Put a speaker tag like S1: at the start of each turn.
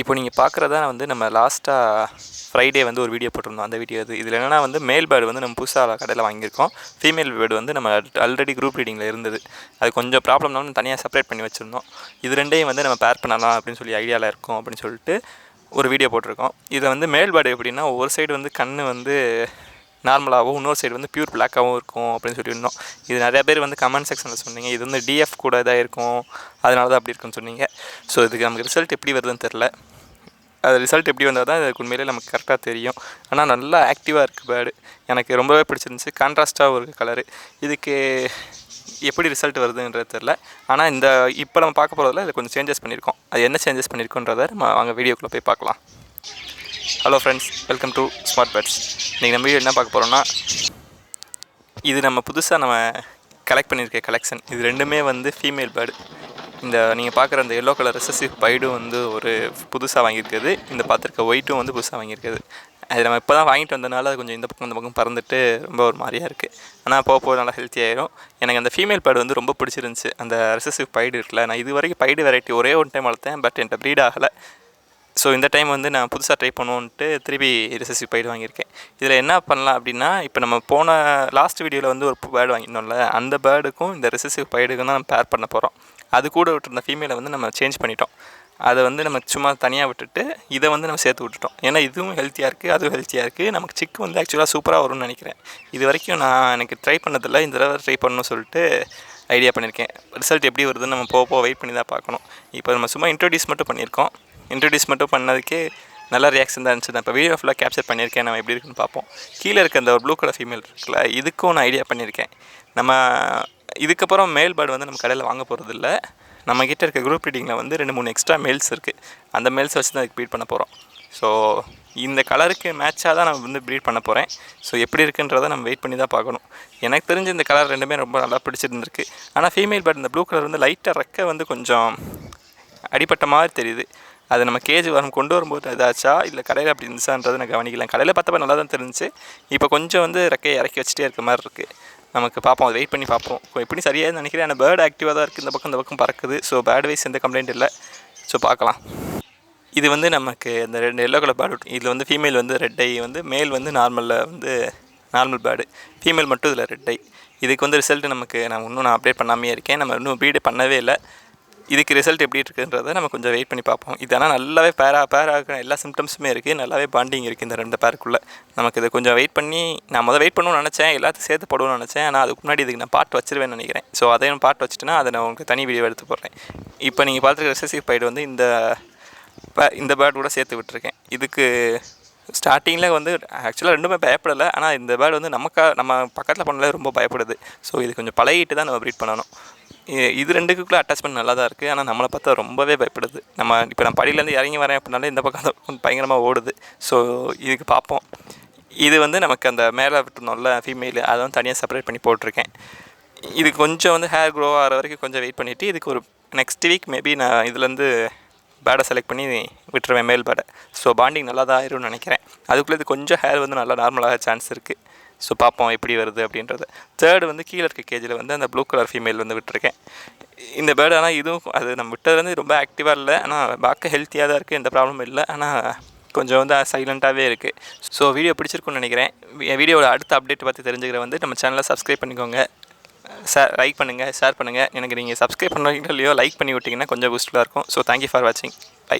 S1: இப்போ நீங்கள் பார்க்குறதா வந்து நம்ம லாஸ்ட்டாக ஃப்ரைடே வந்து ஒரு வீடியோ போட்டிருந்தோம். அந்த வீடியோ இதில் என்னென்னா வந்து மேல் பேர்டு வந்து நம்ம புதுசாக கடையில் வாங்கியிருக்கோம். ஃபீமேல் பேர்டு வந்து நம்ம ஆல்ரெடி குரூப் ரீடிங்கில் இருந்தது. அது கொஞ்சம் ப்ராப்ளம்னாலும் தனியாக செப்பரேட் பண்ணி வச்சுருந்தோம். இது ரெண்டையும் வந்து நம்ம பேர் பண்ணலாம் அப்படின்னு சொல்லி ஐடியாவில் இருக்கோம் அப்படின்னு சொல்லிட்டு ஒரு வீடியோ போட்டிருக்கோம். இதில் வந்து மேல் பேர்டு எப்படின்னா ஒரு சைடு வந்து கண் வந்து நார்மலாகவும் இன்னொரு சைடு வந்து பியூர் பிளாக்காகவும் இருக்கும் அப்படின்னு சொல்லியிருந்தோம். இது நிறையா பேர் வந்து கமெண்ட் செக்ஷனில் சொன்னீங்க. இது வந்து டிஎஃப் கூட இதாக இருக்கும், அதனால தான் அப்படி இருக்குன்னு சொன்னீங்க. ஸோ இதுக்கு நமக்கு ரிசல்ட் எப்படி வருதுன்னு தெரில. அது ரிசல்ட் எப்படி வந்தால் தான் இதுக்கு உண்மையிலே நமக்கு கரெக்டாக தெரியும். ஆனால் நல்லா ஆக்டிவாக இருக்குது பேர்டு. எனக்கு ரொம்பவே பிடிச்சிருந்துச்சி. கான்ட்ராஸ்ட்டாகவும் இருக்குது கலரு. இதுக்கு எப்படி ரிசல்ட் வருதுன்றது தெரில. ஆனால் இந்த இப்போ நம்ம பார்க்க போகிறதில்ல, இது கொஞ்சம் சேஞ்சஸ் பண்ணியிருக்கோம். அது என்ன சேஞ்சஸ் பண்ணியிருக்கோன்றதை நம்ம வாங்க வீடியோக்குள்ளே போய் பார்க்கலாம். Hello friends, welcome to smartbirds. இன்றைக்கி நம்ம வீடியோ என்ன பார்க்க போகிறோம்னா, இது நம்ம புதுசாக நம்ம கலெக்ட் பண்ணியிருக்க கலெக்ஷன். இது ரெண்டுமே வந்து ஃபீமேல் பேர்டு. இந்த நீங்கள் பார்க்குற அந்த எல்லோ கலர் ரெசசிவ் பைடும் வந்து ஒரு புதுசாக வாங்கியிருக்குது. இந்த பார்த்துருக்க ஒயிட்டும் வந்து புதுசாக வாங்கியிருக்குது. அது நம்ம இப்போ தான் வாங்கிட்டு வந்ததுனால அது கொஞ்சம் இந்த பக்கம் பறந்துட்டு ரொம்ப ஒரு மாதிரியாக இருக்குது. ஆனால் போக நல்லா ஹெல்த்தி ஆயிரும். எனக்கு அந்த ஃபீமேல் பேர்டு வந்து ரொம்ப பிடிச்சிருந்துச்சி. அந்த ரெசசிவ் பைடு இருக்குல்ல, நான் இது வரைக்கும் பைடு வெரைட்டி ஒரே ஒன் டைம் வளர்த்தேன். பட் என்கிட்ட ப்ரீட் ஆகலை. ஸோ இந்த டைம் வந்து நான் புதுசாக ட்ரை பண்ணுவோன்ட்டு திருப்பி ரெசசிவ் பைடு வாங்கியிருக்கேன். இதில் என்ன பண்ணலாம் அப்படின்னா, இப்போ நம்ம போன லாஸ்ட் வீடியோவில் வந்து ஒரு பேர்டு வாங்கினோம்ல, அந்த பேர்டுக்கும் இந்த ரெசசிவ் பைடுக்கும் தான் நம்ம பேர் பண்ண போகிறோம். அது கூட விட்டுருந்த ஃபீமேலை வந்து நம்ம சேஞ்ச் பண்ணிட்டோம். அதை வந்து நம்ம சும்மா தனியாக விட்டுட்டு இதை வந்து நம்ம சேர்த்து விட்டுட்டோம். ஏன்னா இதுவும் ஹெல்த்தியாக இருக்குது, அதுவும் ஹெல்த்தியாக இருக்குது. நமக்கு சிக்கு வந்து ஆக்சுவலாக சூப்பராக வரும்னு நினைக்கிறேன். இது வரைக்கும் எனக்கு ட்ரை பண்ணதில்லை, இந்த தடவை ட்ரை பண்ணணும்னு சொல்லிட்டு ஐடியா பண்ணியிருக்கேன். ரிசல்ட் எப்படி வருதுன்னு நம்ம போக வெயிட் பண்ணி தான் பார்க்கணும். இப்போ நம்ம சும்மா இன்ட்ரடியூஸ் மட்டும் பண்ணியிருக்கோம். இன்ட்ரடியூஸ் மட்டும் பண்ணதுக்கே நல்ல ரியாக்ஷன் தான் இருந்துச்சு. நான் இப்போ வீடியோ ஃபுல்லாக கேப்சர் பண்ணியிருக்கேன். நம்ம எப்படி இருக்குன்னு பார்ப்போம். கீழே இருக்க அந்த ஒரு ப்ளூ கலர் ஃபீமேல் இருக்குல்ல, இதுக்கும் நான் ஐடியா பண்ணியிருக்கேன். நம்ம இதுக்கப்புறம் மேல் பேர்டு வந்து நம்ம கடையில் வாங்க போகிறதில்ல. நம்மக்கிட்ட இருக்க குரூப் ரீடிங்கில் வந்து 2-3 எக்ஸ்ட்ரா மேல்ஸ் இருக்குது. அந்த மேல்ஸை வச்சு தான் அதுக்கு ப்ரீட் பண்ண போகிறோம். ஸோ இந்த கலருக்கு மேட்சாக தான் நான் வந்து ப்ரீட் பண்ண போகிறேன். ஸோ எப்படி இருக்குன்றதை நம்ம வெயிட் பண்ணி தான் பார்க்கணும். எனக்கு தெரிஞ்ச இந்த கலர் ரெண்டுமே ரொம்ப நல்லா பிடிச்சிருந்துருக்கு. ஆனால் ஃபீமேல் பேர்டு இந்த ப்ளூ கலர் வந்து லைட்டாக ரெக்கை வந்து கொஞ்சம் அடிப்பட்ட மாதிரி தெரியுது. அது நம்ம கேஜ் கொண்டு வரும்போது ஏதாச்சா இல்லை கடையில் அப்படி இருந்துச்சான்றது நான் கவனிக்கலாம். கடையில் பார்த்தப்ப நல்லா தான் தெரிஞ்சிச்சு. இப்போ கொஞ்சம் வந்து ரெக்கையை இறக்கி வச்சுட்டே இருக்க மாதிரி இருக்குது. நமக்கு பார்ப்போம், அதை வெயிட் பண்ணி பார்ப்போம். எப்படி சரியாக நினைக்கிறேன். ஆனால் பேர்டு ஆக்டிவாக தான் இருக்குது. இந்த பக்கம் பறக்குது. ஸோ பேர்டு வைஸ் எந்த கம்ப்ளைண்ட் இல்லை. ஸோ பார்க்கலாம். இது வந்து நமக்கு இந்த 2 எல்லோ கலர் பேர்டு. இதில் வந்து ஃபீமேல் வந்து ரெட் ஐ, வந்து மேல் வந்து நார்மல் பேர்டு. ஃபீமேல் மட்டும் இதில் ரெட் ஐ. இதுக்கு வந்து ரிசல்ட் நமக்கு நான் அப்டேட் பண்ணாமே இருக்கேன். நம்ம இன்னும் ப்ரீட் பண்ணவே இல்லை. இதுக்கு ரிசல்ட் எப்படி இருக்குன்றதை நம்ம கொஞ்சம் வெயிட் பண்ணி பார்ப்போம். இதனால் நல்லாவே பேராக எல்லா சிம்டம்ஸுமே இருக்குது. நல்லாவே பாண்டிங் இருக்குது இந்த 2 பேருக்குள்ளே. நமக்கு இதை கொஞ்சம் வெயிட் பண்ணி நான் வெயிட் பண்ணணும்னு நினச்சேன். எல்லாத்தையும் சேர்த்து போடணும்னு நினச்சேன். ஆனால் அதுக்கு முன்னாடி இதுக்கு நான் பார்ட் வச்சிருவேன்னு நினைக்கிறேன். ஸோ அதையும் பார்ட் வச்சுட்டுனா அதை நான் உங்களுக்கு தனி வீடியோ எடுத்து போடுறேன். இப்போ நீங்கள் பார்த்துருக்க ரெசசிவ் பைடு வந்து இந்த பேர்டு கூட சேர்த்து விட்டுருக்கேன். இதுக்கு ஸ்டார்டிங்கில் வந்து ஆக்சுவலாக ரெண்டுமே பயப்படலை. ஆனால் இந்த பேர்டு வந்து நம்ம பக்கத்தில் பண்ணல ரொம்ப பயப்படுது. ஸோ இது கொஞ்சம் பழகிட்டு தான் நம்ம ப்ரீட் பண்ணணும். இது ரெண்டுக்குள்ளே அட்டாச்மெண்ட் நல்லா தான் இருக்குது. ஆனால் நம்மளை பார்த்தா ரொம்பவே பயப்படுது. இப்போ நான் படியிலேருந்து இறங்கி வரேன் அப்படின்னாலே இந்த பக்கம் கொஞ்சம் பயங்கரமாக ஓடுது. ஸோ இதுக்கு பார்ப்போம். இது வந்து நமக்கு அந்த மேலே விட்டுருந்தோம்ல ஃபீமேலு, அதை வந்து தனியாக செப்பரேட் பண்ணி போட்டிருக்கேன். இது கொஞ்சம் வந்து ஹேர் க்ரோ ஆகிற வரைக்கும் கொஞ்சம் வெயிட் பண்ணிவிட்டு இதுக்கு ஒரு நெக்ஸ்ட் வீக் மேபி நான் இதுலேருந்து பேர்டை செலக்ட் பண்ணி விட்டுருவேன், மேல் பேர்டை. ஸோ பாண்டிங் நல்லா தான் ஆயிரும்னு நினைக்கிறேன். அதுக்குள்ளே இது கொஞ்சம் ஹேர் வந்து நல்லா நார்மலாக சான்ஸ் இருக்குது. ஸோ பார்ப்போம் எப்படி வருது அப்படின்றது. தேர்டு வந்து கீழே இருக்க கேஜில் வந்து அந்த ப்ளூ கலர் ஃபீமேல் வந்து விட்டுருக்கேன். இந்த பேர்டு ஆனால் இதுவும் அது நம்ம விட்டதுலேருந்து ரொம்ப ஆக்டிவாக இல்லை. ஆனால் பார்க்க ஹெல்த்தியாக தான் இருக்குது, எந்த ப்ராப்ளமும் இல்லை. ஆனால் கொஞ்சம் வந்து சைலண்ட்டாகவே இருக்குது. ஸோ வீடியோ பிடிச்சிருக்குன்னு நினைக்கிறேன். வீடியோவோட அடுத்த அப்டேட் பார்த்து தெரிஞ்சுக்கிற வந்து நம்ம சேனலை சப்ஸ்கிரைப் பண்ணிக்கோங்க, லைக் பண்ணுங்கள், ஷேர் பண்ணுங்கள். எனக்கு நீங்கள் சப்ஸ்கிரைப் பண்ணுறீங்களோ இல்லையோ லைக் பண்ணி விட்டிங்கன்னா கொஞ்சம் யூஸ்ஃபுல்லாக இருக்கும். ஸோ தேங்க்யூ ஃபார் வாட்சிங். பை.